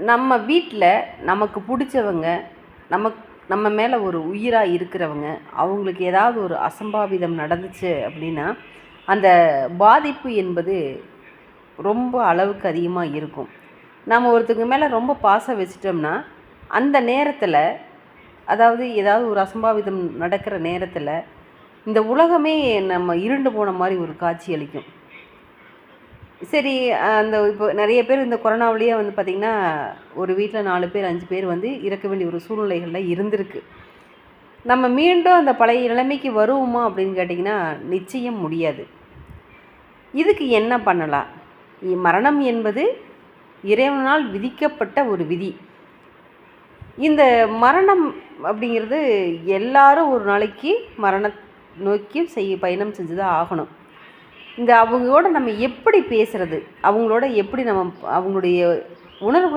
நம்ம வீட்டில் நமக்கு பிடிச்சவங்க, நம்ம மேலே ஒரு உயிராக இருக்கிறவங்க, அவங்களுக்கு ஏதாவது ஒரு அசம்பாவிதம் நடந்துச்சு அப்படின்னா, அந்த பாதிப்பு என்பது ரொம்ப அளவுக்கு அதிகமாக இருக்கும். நம்ம ஒருத்தங்க மேலே ரொம்ப பாசம் வச்சிட்டோம்னா, அந்த நேரத்தில், அதாவது ஏதாவது ஒரு அசம்பாவிதம் நடக்கிற நேரத்தில், இந்த உலகமே நம்ம இருண்டு போன மாதிரி ஒரு காட்சி அளிக்கும். சரி, அந்த இப்போ நிறைய பேர் இந்த கொரோனாவிலேயே வந்து பார்த்திங்கன்னா, ஒரு வீட்டில் 4 பேர் 5 பேர் வந்து இறக்க வேண்டிய ஒரு சூழ்நிலைகள்லாம் இருந்திருக்கு. நம்ம மீண்டும் அந்த பழைய நிலைமைக்கு வருவோமா அப்படின்னு கேட்டிங்கன்னா, நிச்சயம் முடியாது. இதுக்கு என்ன பண்ணலாம்? மரணம் என்பது இறைவனால் விதிக்கப்பட்ட ஒரு விதி. இந்த மரணம் அப்படிங்கிறது எல்லாரும் ஒரு நாளைக்கு நோக்கி பயணம் செஞ்சு தான் ஆகணும். அவங்களோட நம்ம எப்படி பேசுறது, அவங்களோட எப்படி நம்ம அவங்களுடைய உணர்வு